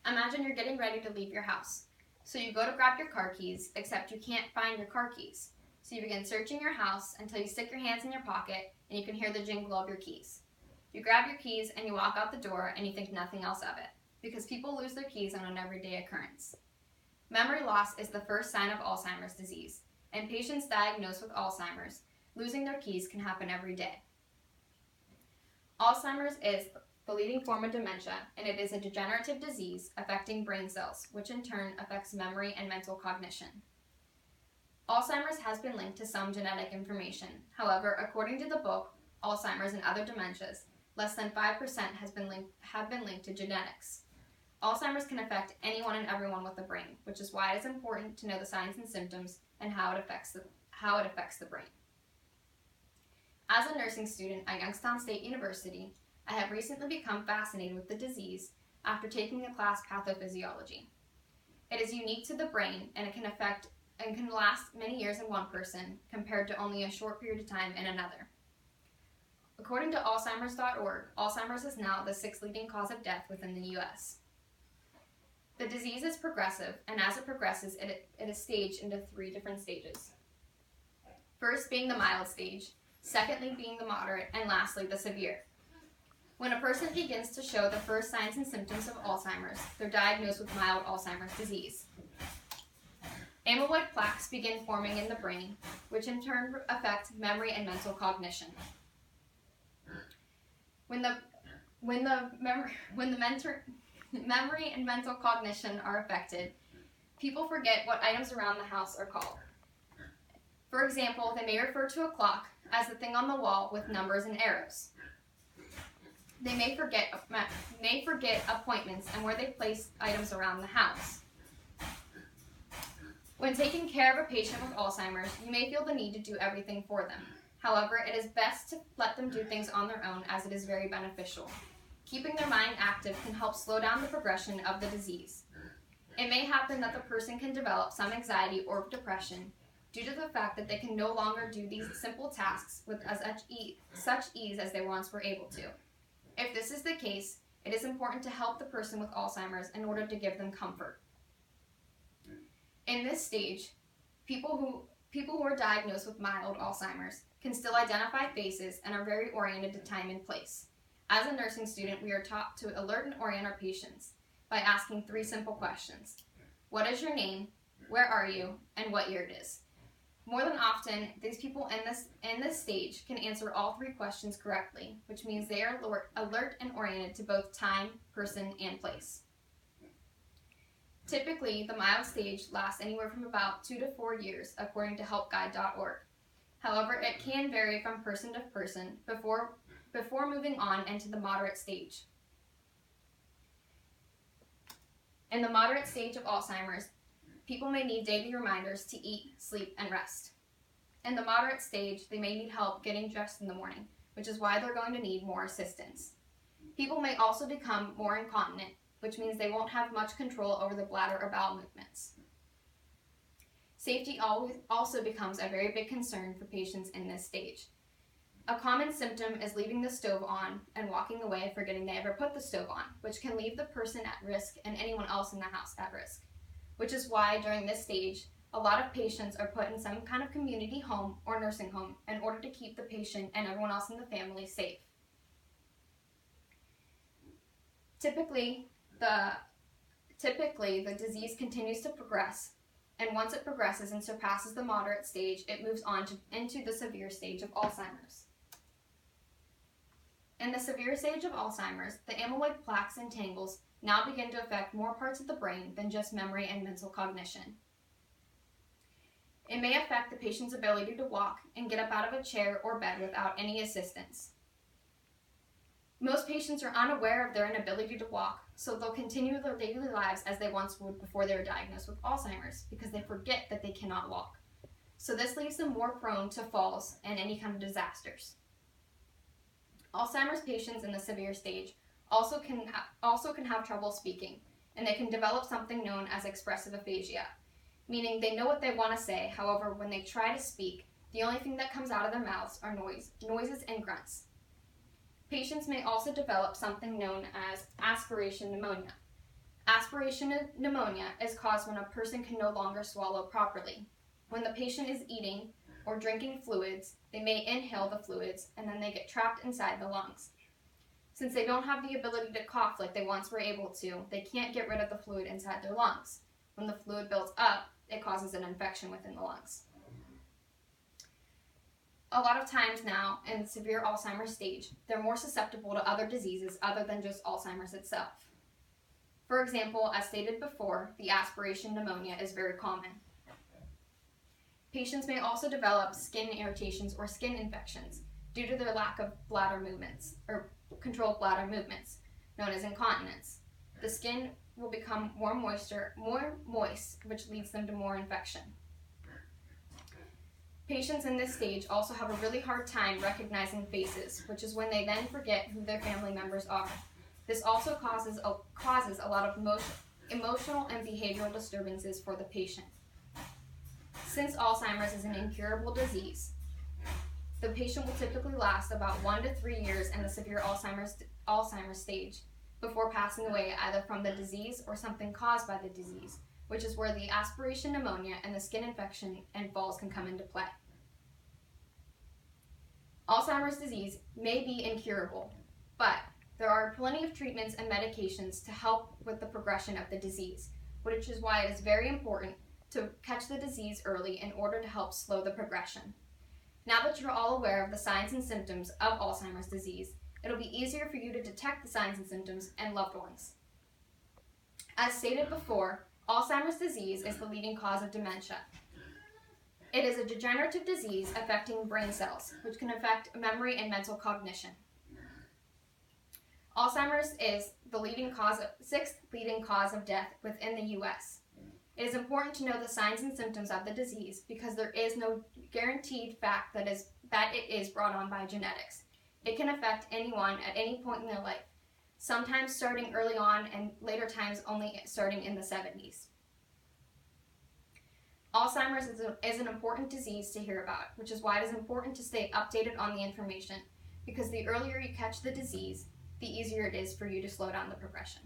Imagine you're getting ready to leave your house. So you go to grab your car keys, except you can't find your car keys. So you begin searching your house until you stick your hands in your pocket and you can hear the jingle of your keys. You grab your keys and you walk out the door and you think nothing else of it, because people lose their keys on an everyday occurrence. Memory loss is the first sign of Alzheimer's disease, and patients diagnosed with Alzheimer's losing their keys can happen every day. Alzheimer's is the leading form of dementia, and it is a degenerative disease affecting brain cells, which in turn affects memory and mental cognition. Alzheimer's has been linked to some genetic information. However, according to the book, Alzheimer's and Other Dementias, less than 5% have been linked to genetics. Alzheimer's can affect anyone and everyone with a brain, which is why it is important to know the signs and symptoms and how it affects the brain. As a nursing student at Youngstown State University, I have recently become fascinated with the disease after taking the class Pathophysiology. It is unique to the brain, and it can last many years in one person compared to only a short period of time in another. According to Alzheimers.org, Alzheimer's is now the 6th leading cause of death within the U.S. The disease is progressive, and as it progresses, it is staged into 3 different stages. First being the mild stage, secondly being the moderate, and lastly the severe. When a person begins to show the first signs and symptoms of Alzheimer's, they're diagnosed with mild Alzheimer's disease. Amyloid plaques begin forming in the brain, which in turn affect memory and mental cognition. When the memory and mental cognition are affected, people forget what items around the house are called. For example, they may refer to a clock as the thing on the wall with numbers and arrows. They may forget appointments and where they place items around the house. When taking care of a patient with Alzheimer's, you may feel the need to do everything for them. However, it is best to let them do things on their own, as it is very beneficial. Keeping their mind active can help slow down the progression of the disease. It may happen that the person can develop some anxiety or depression due to the fact that they can no longer do these simple tasks with such ease as they once were able to. If this is the case, it is important to help the person with Alzheimer's in order to give them comfort. In this stage, people who are diagnosed with mild Alzheimer's can still identify faces and are very oriented to time and place. As a nursing student, we are taught to alert and orient our patients by asking 3 simple questions. What is your name? Where are you? And what year it is? More than often, these people in this stage can answer all 3 questions correctly, which means they are alert and oriented to both time, person, and place. Typically, the mild stage lasts anywhere from about 2 to 4 years, according to helpguide.org. However, it can vary from person to person before moving on into the moderate stage. In the moderate stage of Alzheimer's, people may need daily reminders to eat, sleep, and rest. In the moderate stage, they may need help getting dressed in the morning, which is why they're going to need more assistance. People may also become more incontinent, which means they won't have much control over the bladder or bowel movements. Safety also becomes a very big concern for patients in this stage. A common symptom is leaving the stove on and walking away forgetting they ever put the stove on, which can leave the person at risk and anyone else in the house at risk. Which is why during this stage, a lot of patients are put in some kind of community home or nursing home in order to keep the patient and everyone else in the family safe. Typically, the disease continues to progress, and once it progresses and surpasses the moderate stage, it moves on into the severe stage of Alzheimer's. In the severe stage of Alzheimer's, the amyloid plaques and tangles now begin to affect more parts of the brain than just memory and mental cognition. It may affect the patient's ability to walk and get up out of a chair or bed without any assistance. Most patients are unaware of their inability to walk, so they'll continue their daily lives as they once would before they were diagnosed with Alzheimer's, because they forget that they cannot walk. So this leaves them more prone to falls and any kind of disasters. Alzheimer's patients in the severe stage also can have trouble speaking, and they can develop something known as expressive aphasia, meaning they know what they want to say, however, when they try to speak, the only thing that comes out of their mouths are noises and grunts. Patients may also develop something known as aspiration pneumonia. Aspiration pneumonia is caused when a person can no longer swallow properly. When the patient is eating or drinking fluids, they may inhale the fluids and then they get trapped inside the lungs. Since they don't have the ability to cough like they once were able to, they can't get rid of the fluid inside their lungs. When the fluid builds up, it causes an infection within the lungs. A lot of times now, in severe Alzheimer's stage, they're more susceptible to other diseases other than just Alzheimer's itself. For example, as stated before, the aspiration pneumonia is very common. Patients may also develop skin irritations or skin infections due to their lack of bladder movements, or controlled bladder movements, known as incontinence. The skin will become more moist, which leads them to more infection. Patients in this stage also have a really hard time recognizing faces, which is when they then forget who their family members are. This also causes a lot of emotional and behavioral disturbances for the patient. Since Alzheimer's is an incurable disease, the patient will typically last about 1 to 3 years in the severe Alzheimer's stage before passing away either from the disease or something caused by the disease, which is where the aspiration pneumonia and the skin infection and falls can come into play. Alzheimer's disease may be incurable, but there are plenty of treatments and medications to help with the progression of the disease, which is why it is very important to catch the disease early in order to help slow the progression. Now that you're all aware of the signs and symptoms of Alzheimer's disease, it'll be easier for you to detect the signs and symptoms in loved ones. As stated before, Alzheimer's disease is the leading cause of dementia. It is a degenerative disease affecting brain cells, which can affect memory and mental cognition. Alzheimer's is the sixth leading cause of death within the U.S. It is important to know the signs and symptoms of the disease because there is no guaranteed fact that it is brought on by genetics. It can affect anyone at any point in their life, sometimes starting early on and later times only starting in the 70s. Alzheimer's is an important disease to hear about, which is why it is important to stay updated on the information, because the earlier you catch the disease, the easier it is for you to slow down the progression.